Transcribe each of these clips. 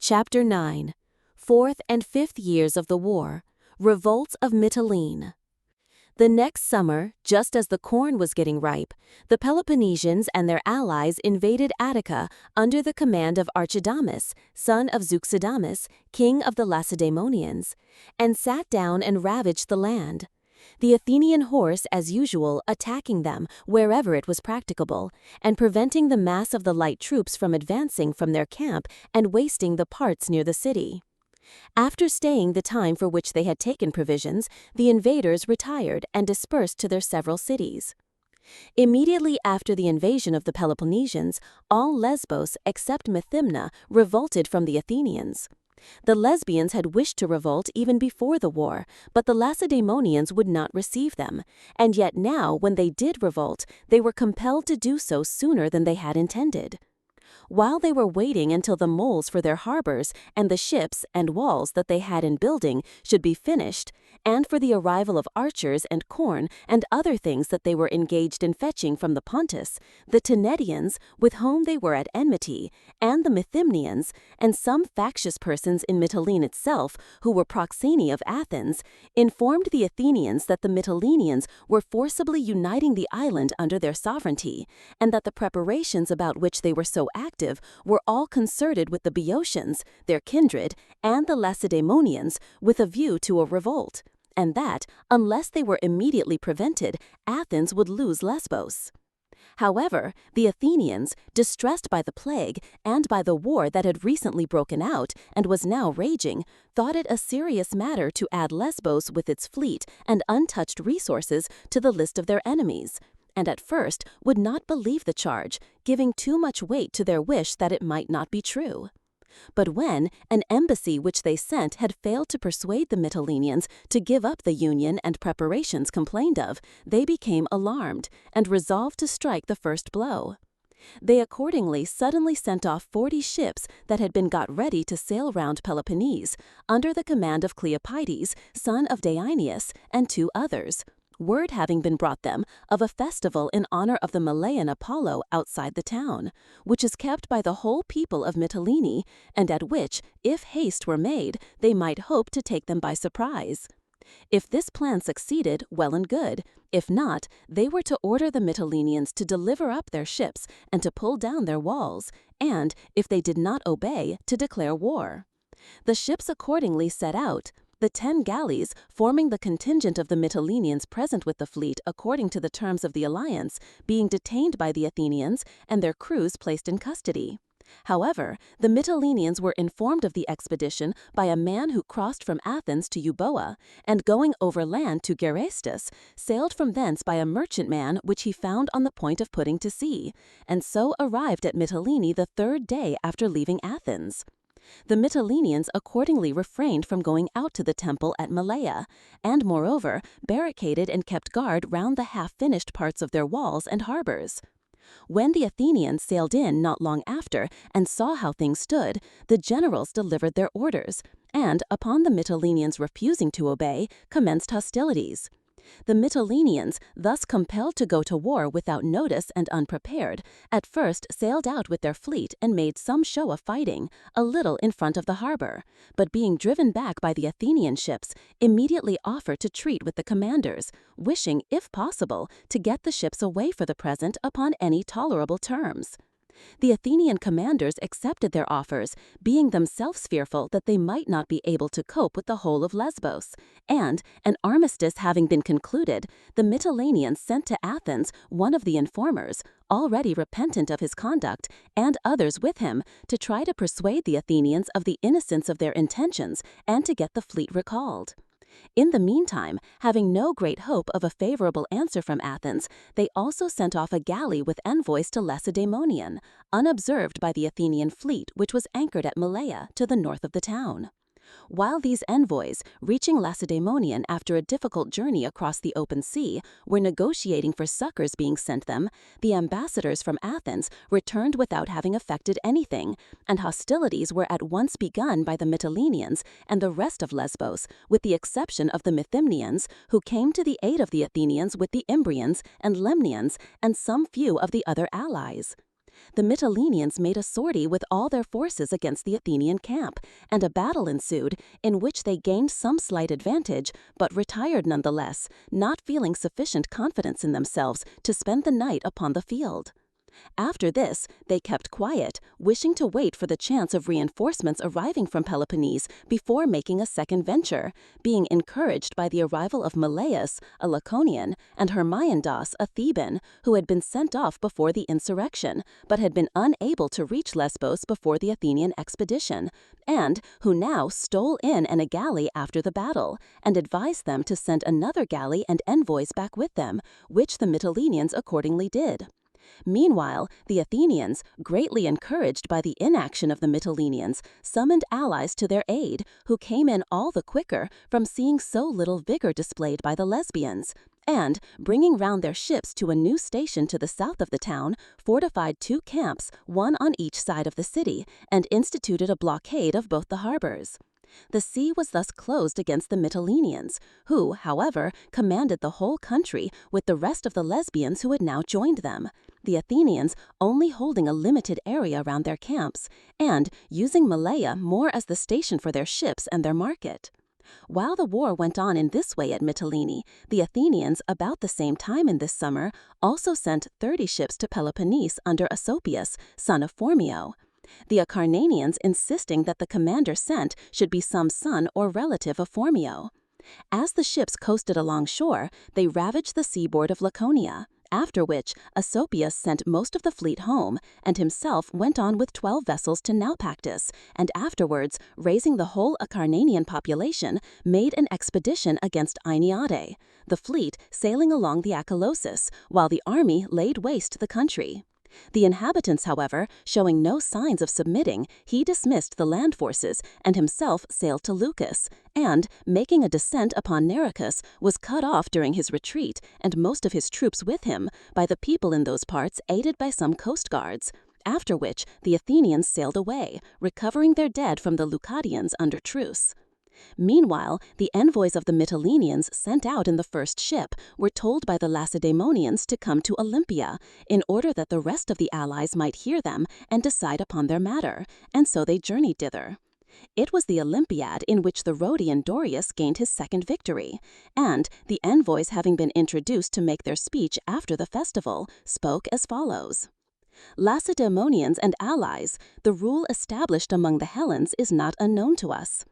Chapter 9. Fourth and Fifth Years of the War. Revolts of Mytilene. The next summer, just as the corn was getting ripe, the Peloponnesians and their allies invaded Attica under the command of Archidamus, son of Thucydides, king of the Lacedaemonians, and sat down and ravaged the land. The Athenian horse, as usual, attacking them wherever it was practicable, and preventing the mass of the light troops from advancing from their camp and wasting the parts near the city. After staying the time for which they had taken provisions, the invaders retired and dispersed to their several cities. Immediately after the invasion of the Peloponnesians, all Lesbos except Methymna revolted from the Athenians. The Lesbians had wished to revolt even before the war, but the Lacedaemonians would not receive them, and yet now, when they did revolt, they were compelled to do so sooner than they had intended. While they were waiting until the moles for their harbors and the ships and walls that they had in building should be finished, and for the arrival of archers and corn and other things that they were engaged in fetching from the Pontus, the Tenedians, with whom they were at enmity, and the Methymnians, and some factious persons in Mytilene itself, who were proxeni of Athens, informed the Athenians that the Mytileneans were forcibly uniting the island under their sovereignty, and that the preparations about which they were so active were all concerted with the Boeotians, their kindred, and the Lacedaemonians, with a view to a revolt, and that, unless they were immediately prevented, Athens would lose Lesbos. However, the Athenians, distressed by the plague and by the war that had recently broken out and was now raging, thought it a serious matter to add Lesbos with its fleet and untouched resources to the list of their enemies, and at first would not believe the charge, giving too much weight to their wish that it might not be true. But when an embassy which they sent had failed to persuade the Mytileneans to give up the union and preparations complained of, they became alarmed and resolved to strike the first blow. They accordingly suddenly sent off 40 ships that had been got ready to sail round Peloponnese, under the command of Cleopides, son of Deianeus, and 2 others, word having been brought them of a festival in honor of the Malayan Apollo outside the town, which is kept by the whole people of Mytilene, and at which, if haste were made, they might hope to take them by surprise. If this plan succeeded, well and good. If not, they were to order the Mytileneans to deliver up their ships and to pull down their walls, and, if they did not obey, to declare war. The ships accordingly set out, the 10 galleys, forming the contingent of the Mytileneans present with the fleet according to the terms of the alliance, being detained by the Athenians and their crews placed in custody. However, the Mytileneans were informed of the expedition by a man who crossed from Athens to Euboea, and going overland to Gerestus, sailed from thence by a merchantman which he found on the point of putting to sea, and so arrived at Mytilene the 3rd day after leaving Athens. The Mytileneans accordingly refrained from going out to the temple at Malea, and moreover barricaded and kept guard round the half-finished parts of their walls and harbors. When the Athenians sailed in not long after and saw how things stood, the generals delivered their orders, and, upon the Mytileneans refusing to obey, commenced hostilities. The Mytileneans, thus compelled to go to war without notice and unprepared, at first sailed out with their fleet and made some show of fighting, a little in front of the harbor, but being driven back by the Athenian ships, immediately offered to treat with the commanders, wishing, if possible, to get the ships away for the present upon any tolerable terms. The Athenian commanders accepted their offers, being themselves fearful that they might not be able to cope with the whole of Lesbos, and, an armistice having been concluded, the Mytileneans sent to Athens one of the informers, already repentant of his conduct, and others with him, to try to persuade the Athenians of the innocence of their intentions and to get the fleet recalled. In the meantime, having no great hope of a favorable answer from Athens, they also sent off a galley with envoys to Lacedaemonian, unobserved by the Athenian fleet which was anchored at Malea to the north of the town. While these envoys, reaching Lacedaemonian after a difficult journey across the open sea, were negotiating for succors being sent them, the ambassadors from Athens returned without having effected anything, and hostilities were at once begun by the Mytileneans and the rest of Lesbos, with the exception of the Methymnians, who came to the aid of the Athenians with the Imbrians and Lemnians and some few of the other allies. The Mytileneans made a sortie with all their forces against the Athenian camp, and a battle ensued in which they gained some slight advantage, but retired nonetheless, not feeling sufficient confidence in themselves to spend the night upon the field. After this, they kept quiet, wishing to wait for the chance of reinforcements arriving from Peloponnese before making a second venture, being encouraged by the arrival of Meleus, a Laconian, and Hermiondas, a Theban, who had been sent off before the insurrection, but had been unable to reach Lesbos before the Athenian expedition, and who now stole in a galley after the battle, and advised them to send another galley and envoys back with them, which the Mytileneans accordingly did. Meanwhile, the Athenians, greatly encouraged by the inaction of the Mytileneans, summoned allies to their aid, who came in all the quicker from seeing so little vigor displayed by the Lesbians, and, bringing round their ships to a new station to the south of the town, fortified 2 camps, one on each side of the city, and instituted a blockade of both the harbors. The sea was thus closed against the Mytileneans, who, however, commanded the whole country with the rest of the Lesbians who had now joined them, the Athenians only holding a limited area around their camps, and using Malea more as the station for their ships and their market. While the war went on in this way at Mytilene, the Athenians, about the same time in this summer, also sent 30 ships to Peloponnese under Asopius, son of Phormio. The Acarnanians insisting that the commander sent should be some son or relative of Phormio. As the ships coasted along shore, they ravaged the seaboard of Laconia, after which Asopius sent most of the fleet home, and himself went on with 12 vessels to Naupactus, and afterwards, raising the whole Acarnanian population, made an expedition against Ainiade, the fleet sailing along the Achelous, while the army laid waste the country. The inhabitants, however, showing no signs of submitting, he dismissed the land forces and himself sailed to Leucas, and, making a descent upon Nericus, was cut off during his retreat, and most of his troops with him, by the people in those parts aided by some coast guards, after which the Athenians sailed away, recovering their dead from the Leucadians under truce. Meanwhile, the envoys of the Mytileneans sent out in the first ship were told by the Lacedaemonians to come to Olympia, in order that the rest of the allies might hear them and decide upon their matter, and so they journeyed thither. It was the Olympiad in which the Rhodian Dorius gained his second victory, and, the envoys having been introduced to make their speech after the festival, spoke as follows. Lacedaemonians and allies, the rule established among the Hellenes is not unknown to us.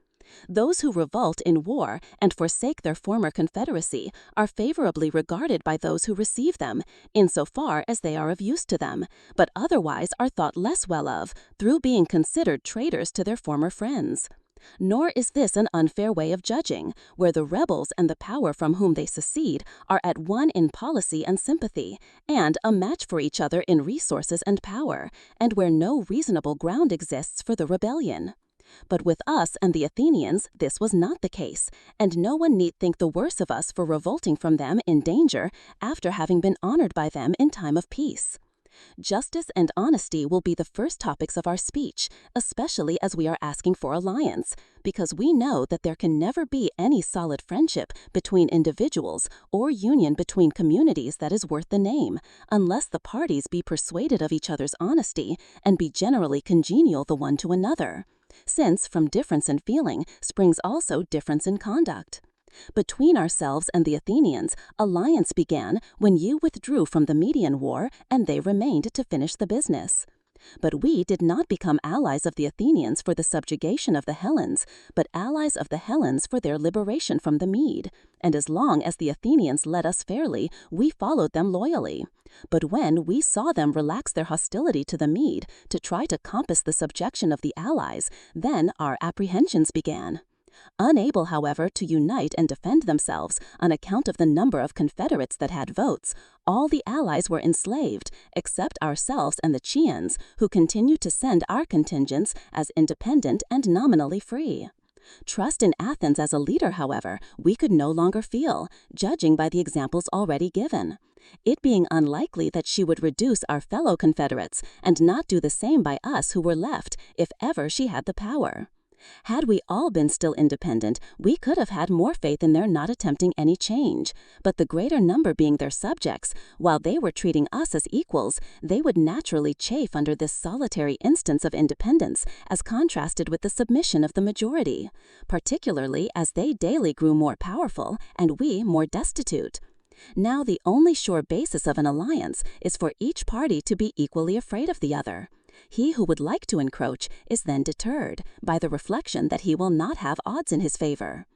Those who revolt in war and forsake their former confederacy are favorably regarded by those who receive them, insofar as they are of use to them, but otherwise are thought less well of, through being considered traitors to their former friends. Nor is this an unfair way of judging, where the rebels and the power from whom they secede are at one in policy and sympathy, and a match for each other in resources and power, and where no reasonable ground exists for the rebellion. But with us and the Athenians this was not the case, and no one need think the worse of us for revolting from them in danger after having been honored by them in time of peace. Justice and honesty will be the first topics of our speech, especially as we are asking for alliance, because we know that there can never be any solid friendship between individuals or union between communities that is worth the name, unless the parties be persuaded of each other's honesty and be generally congenial the one to another, since from difference in feeling springs also difference in conduct. Between ourselves and the Athenians, alliance began when you withdrew from the Median War and they remained to finish the business. But we did not become allies of the Athenians for the subjugation of the Hellenes, but allies of the Hellenes for their liberation from the Mede, and as long as the Athenians led us fairly, we followed them loyally. But when we saw them relax their hostility to the Mede to try to compass the subjection of the allies, then our apprehensions began. Unable, however, to unite and defend themselves on account of the number of confederates that had votes, all the allies were enslaved, except ourselves and the Chians, who continued to send our contingents as independent and nominally free. Trust in Athens as a leader, however, we could no longer feel, judging by the examples already given, it being unlikely that she would reduce our fellow confederates and not do the same by us who were left, if ever she had the power. Had we all been still independent, we could have had more faith in their not attempting any change. But the greater number being their subjects, while they were treating us as equals, they would naturally chafe under this solitary instance of independence as contrasted with the submission of the majority, particularly as they daily grew more powerful and we more destitute. Now the only sure basis of an alliance is for each party to be equally afraid of the other. He who would like to encroach is then deterred by the reflection that he will not have odds in his favor.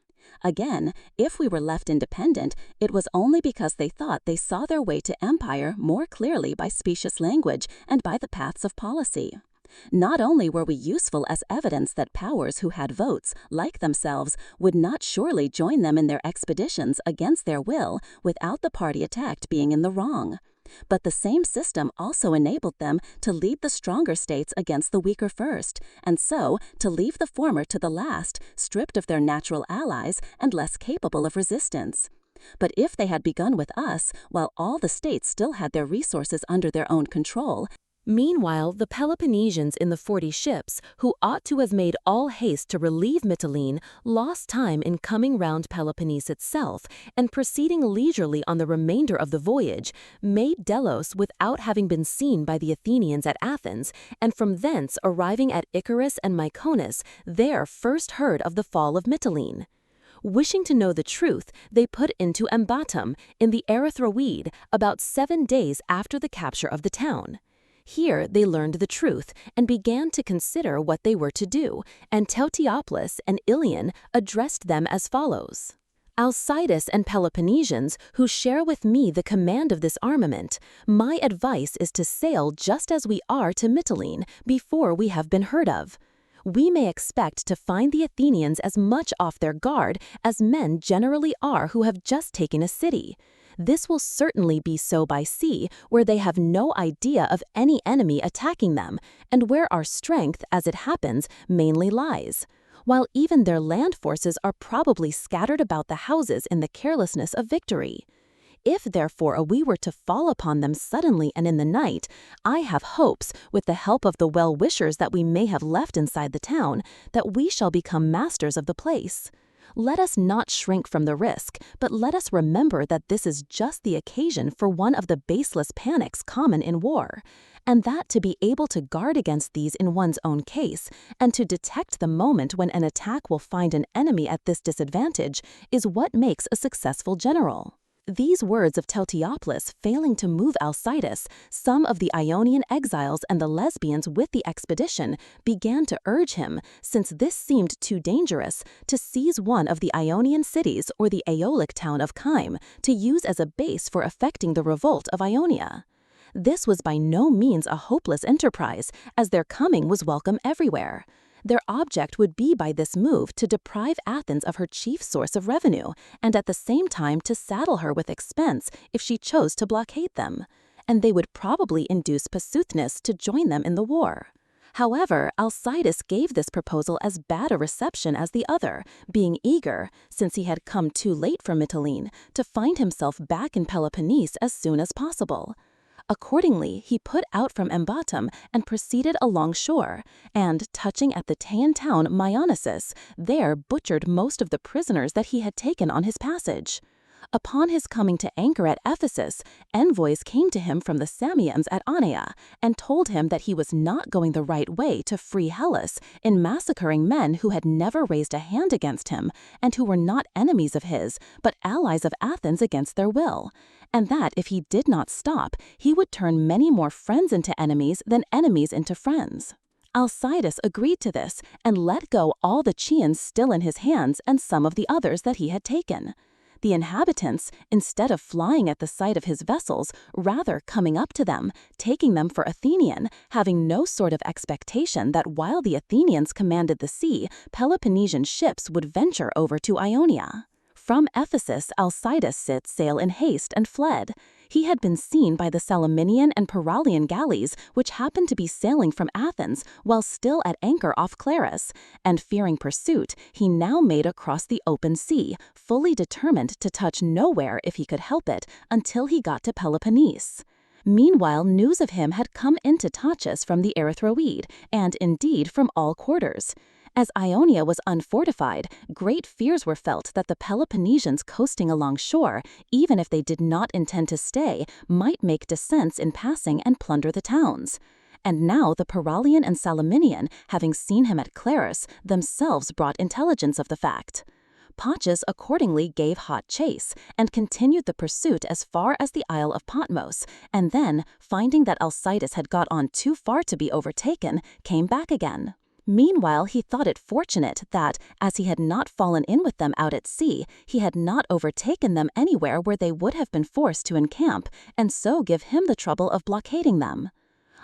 Again, if we were left independent, it was only because they thought they saw their way to empire more clearly by specious language and by the paths of policy. Not only were we useful as evidence that powers who had votes, like themselves, would not surely join them in their expeditions against their will without the party attacked being in the wrong, but the same system also enabled them to lead the stronger states against the weaker first, and so to leave the former to the last, stripped of their natural allies and less capable of resistance. But if they had begun with us, while all the states still had their resources under their own control, meanwhile, the Peloponnesians in the 40 ships, who ought to have made all haste to relieve Mytilene, lost time in coming round Peloponnese itself and proceeding leisurely on the remainder of the voyage, made Delos without having been seen by the Athenians at Athens, and from thence arriving at Icarus and Myconus, there first heard of the fall of Mytilene. Wishing to know the truth, they put into Ambatum, in the Erythroid, about 7 days after the capture of the town. Here they learned the truth and began to consider what they were to do, and Teutiopolis and Ilion addressed them as follows. Alcides and Peloponnesians, who share with me the command of this armament, my advice is to sail just as we are to Mytilene before we have been heard of. We may expect to find the Athenians as much off their guard as men generally are who have just taken a city. This will certainly be so by sea, where they have no idea of any enemy attacking them, and where our strength, as it happens, mainly lies, while even their land forces are probably scattered about the houses in the carelessness of victory. If therefore we were to fall upon them suddenly and in the night, I have hopes, with the help of the well-wishers that we may have left inside the town, that we shall become masters of the place. Let us not shrink from the risk, but let us remember that this is just the occasion for one of the baseless panics common in war, and that to be able to guard against these in one's own case, and to detect the moment when an attack will find an enemy at this disadvantage, is what makes a successful general. These words of Teutiopolis failing to move Alcides, some of the Ionian exiles and the Lesbians with the expedition began to urge him, since this seemed too dangerous, to seize one of the Ionian cities or the Aeolic town of Kyme to use as a base for effecting the revolt of Ionia. This was by no means a hopeless enterprise, as their coming was welcome everywhere. Their object would be by this move to deprive Athens of her chief source of revenue, and at the same time to saddle her with expense if she chose to blockade them, and they would probably induce Passuthnes to join them in the war. However, Alcides gave this proposal as bad a reception as the other, being eager, since he had come too late from Mytilene, to find himself back in Peloponnese as soon as possible. Accordingly, he put out from Ambatum and proceeded along shore, and, touching at the Teian town Myonisus, there butchered most of the prisoners that he had taken on his passage. Upon his coming to anchor at Ephesus, envoys came to him from the Samians at Onaea, and told him that he was not going the right way to free Hellas in massacring men who had never raised a hand against him, and who were not enemies of his, but allies of Athens against their will, and that if he did not stop, he would turn many more friends into enemies than enemies into friends. Alcides agreed to this, and let go all the Chians still in his hands and some of the others that he had taken. The inhabitants, instead of flying at the sight of his vessels, rather coming up to them, taking them for Athenian, having no sort of expectation that while the Athenians commanded the sea, Peloponnesian ships would venture over to Ionia. From Ephesus, Alcides set sail in haste and fled. He had been seen by the Salaminian and Paralian galleys, which happened to be sailing from Athens while still at anchor off Clarus, and fearing pursuit, he now made across the open sea, fully determined to touch nowhere if he could help it until he got to Peloponnese. Meanwhile, news of him had come into Tachus from the Erythroid, and indeed from all quarters. As Ionia was unfortified, great fears were felt that the Peloponnesians coasting along shore, even if they did not intend to stay, might make descents in passing and plunder the towns. And now the Paralian and Salaminian, having seen him at Clarus, themselves brought intelligence of the fact. Paches accordingly gave hot chase, and continued the pursuit as far as the Isle of Patmos, and then, finding that Alcides had got on too far to be overtaken, came back again. Meanwhile, he thought it fortunate that, as he had not fallen in with them out at sea, he had not overtaken them anywhere where they would have been forced to encamp, and so give him the trouble of blockading them.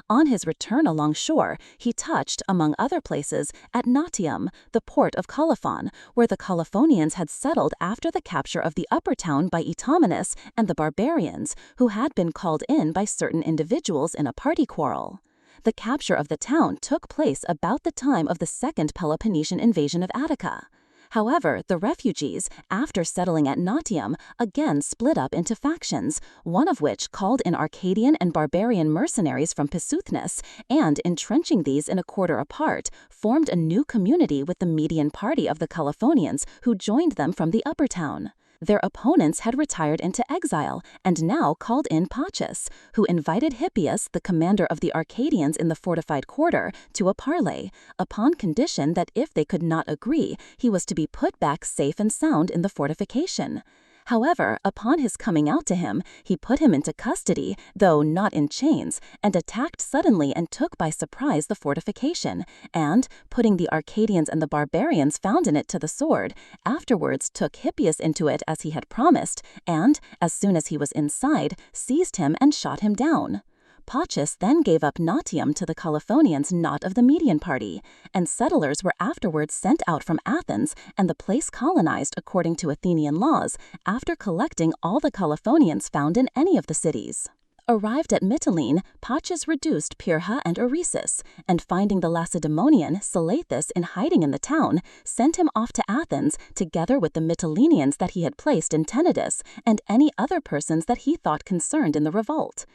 On his return along shore, he touched, among other places, at Nautium, the port of Colophon, where the Colophonians had settled after the capture of the upper town by Epidamnus and the barbarians, who had been called in by certain individuals in a party quarrel. The capture of the town took place about the time of the second Peloponnesian invasion of Attica. However, the refugees, after settling at Nautium, again split up into factions, one of which called in Arcadian and barbarian mercenaries from Pissuthnes, and, entrenching these in a quarter apart, formed a new community with the Median party of the Colophonians, who joined them from the upper town. Their opponents had retired into exile, and now called in Paches, who invited Hippias, the commander of the Arcadians in the fortified quarter, to a parley, upon condition that if they could not agree, he was to be put back safe and sound in the fortification. However, upon his coming out to him, he put him into custody, though not in chains, and attacked suddenly and took by surprise the fortification, and, putting the Arcadians and the barbarians found in it to the sword, afterwards took Hippias into it as he had promised, and, as soon as he was inside, seized him and shot him down. Paches then gave up Nautium to the Colophonians not of the Median party, and settlers were afterwards sent out from Athens and the place colonized according to Athenian laws, after collecting all the Colophonians found in any of the cities. Arrived at Mytilene, Paches reduced Pyrrha and Oresus, and finding the Lacedaemonian, Salathus, in hiding in the town, sent him off to Athens, together with the Mytileneans that he had placed in Tenedos, and any other persons that he thought concerned in the revolt.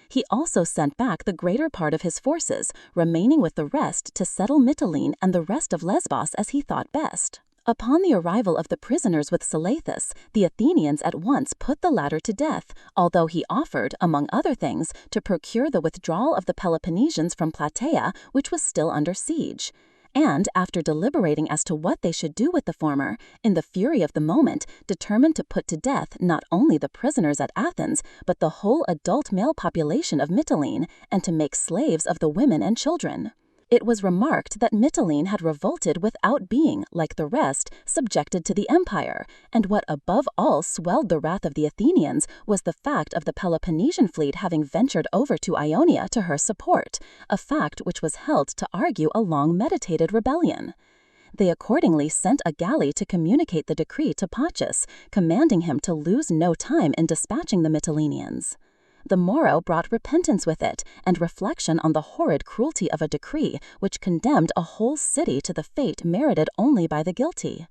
He also sent back the greater part of his forces, remaining with the rest to settle Mytilene and the rest of Lesbos as he thought best. Upon the arrival of the prisoners with Salathus, the Athenians at once put the latter to death, although he offered, among other things, to procure the withdrawal of the Peloponnesians from Plataea, which was still under siege. And, after deliberating as to what they should do with the former, in the fury of the moment, determined to put to death not only the prisoners at Athens, but the whole adult male population of Mytilene, and to make slaves of the women and children. It was remarked that Mytilene had revolted without being, like the rest, subjected to the empire, and what above all swelled the wrath of the Athenians was the fact of the Peloponnesian fleet having ventured over to Ionia to her support, a fact which was held to argue a long-meditated rebellion. They accordingly sent a galley to communicate the decree to Paches, commanding him to lose no time in dispatching the Mytileneans. The morrow brought repentance with it, and reflection on the horrid cruelty of a decree which condemned a whole city to the fate merited only by the guilty.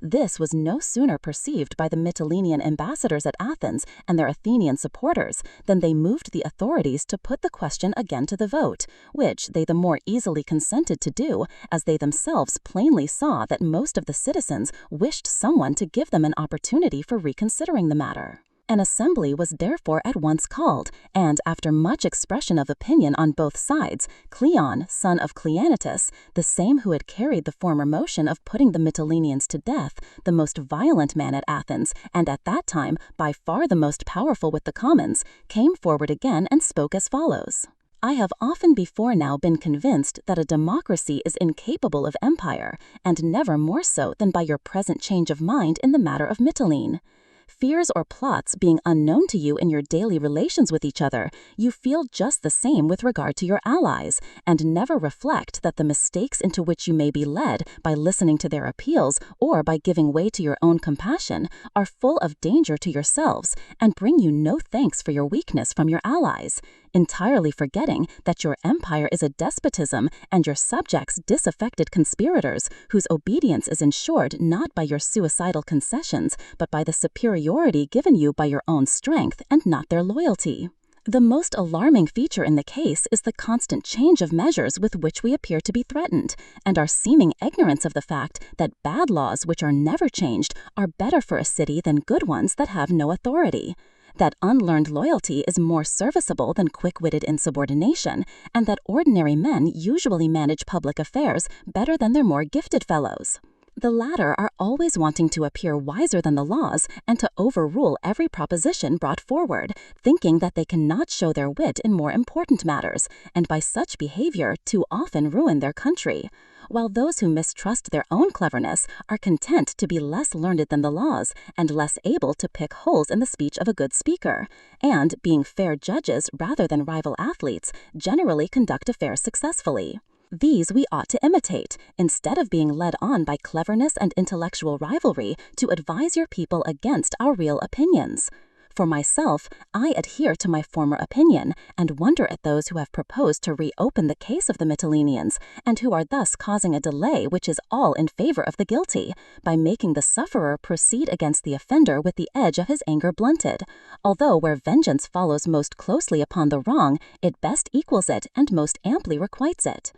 This was no sooner perceived by the Mytilenean ambassadors at Athens and their Athenian supporters than they moved the authorities to put the question again to the vote, which they the more easily consented to do, as they themselves plainly saw that most of the citizens wished someone to give them an opportunity for reconsidering the matter. An assembly was therefore at once called, and after much expression of opinion on both sides, Cleon, son of Cleanitus, the same who had carried the former motion of putting the Mytileneans to death, the most violent man at Athens, and at that time by far the most powerful with the commons, came forward again and spoke as follows. I have often before now been convinced that a democracy is incapable of empire, and never more so than by your present change of mind in the matter of Mytilene. Fears or plots being unknown to you in your daily relations with each other, you feel just the same with regard to your allies, and never reflect that the mistakes into which you may be led by listening to their appeals or by giving way to your own compassion are full of danger to yourselves, and bring you no thanks for your weakness from your allies, entirely forgetting that your empire is a despotism and your subjects disaffected conspirators whose obedience is ensured not by your suicidal concessions but by the superiority given you by your own strength and not their loyalty. The most alarming feature in the case is the constant change of measures with which we appear to be threatened, and our seeming ignorance of the fact that bad laws which are never changed are better for a city than good ones that have no authority, that unlearned loyalty is more serviceable than quick-witted insubordination, and that ordinary men usually manage public affairs better than their more gifted fellows. The latter are always wanting to appear wiser than the laws and to overrule every proposition brought forward, thinking that they cannot show their wit in more important matters, and by such behavior too often ruin their country, while those who mistrust their own cleverness are content to be less learned than the laws and less able to pick holes in the speech of a good speaker, and, being fair judges rather than rival athletes, generally conduct affairs successfully. These we ought to imitate, instead of being led on by cleverness and intellectual rivalry to advise your people against our real opinions. For myself, I adhere to my former opinion, and wonder at those who have proposed to reopen the case of the Mytileneans, and who are thus causing a delay which is all in favor of the guilty, by making the sufferer proceed against the offender with the edge of his anger blunted, although where vengeance follows most closely upon the wrong, it best equals it and most amply requites it.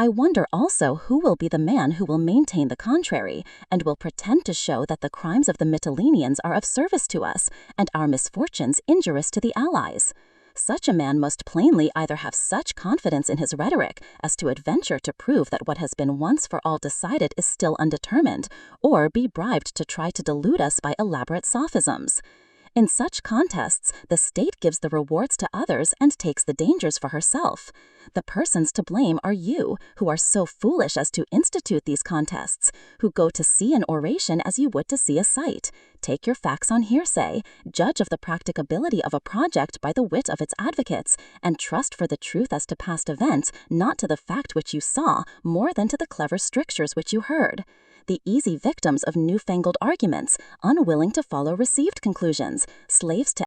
I wonder also who will be the man who will maintain the contrary, and will pretend to show that the crimes of the Mytileneans are of service to us, and our misfortunes injurious to the allies. Such a man must plainly either have such confidence in his rhetoric as to adventure to prove that what has been once for all decided is still undetermined, or be bribed to try to delude us by elaborate sophisms. In such contests, the state gives the rewards to others and takes the dangers for herself. The persons to blame are you, who are so foolish as to institute these contests, who go to see an oration as you would to see a sight, take your facts on hearsay, judge of the practicability of a project by the wit of its advocates, and trust for the truth as to past events, not to the fact which you saw, more than to the clever strictures which you heard. The easy victims of newfangled arguments, unwilling to follow received conclusions, slaves to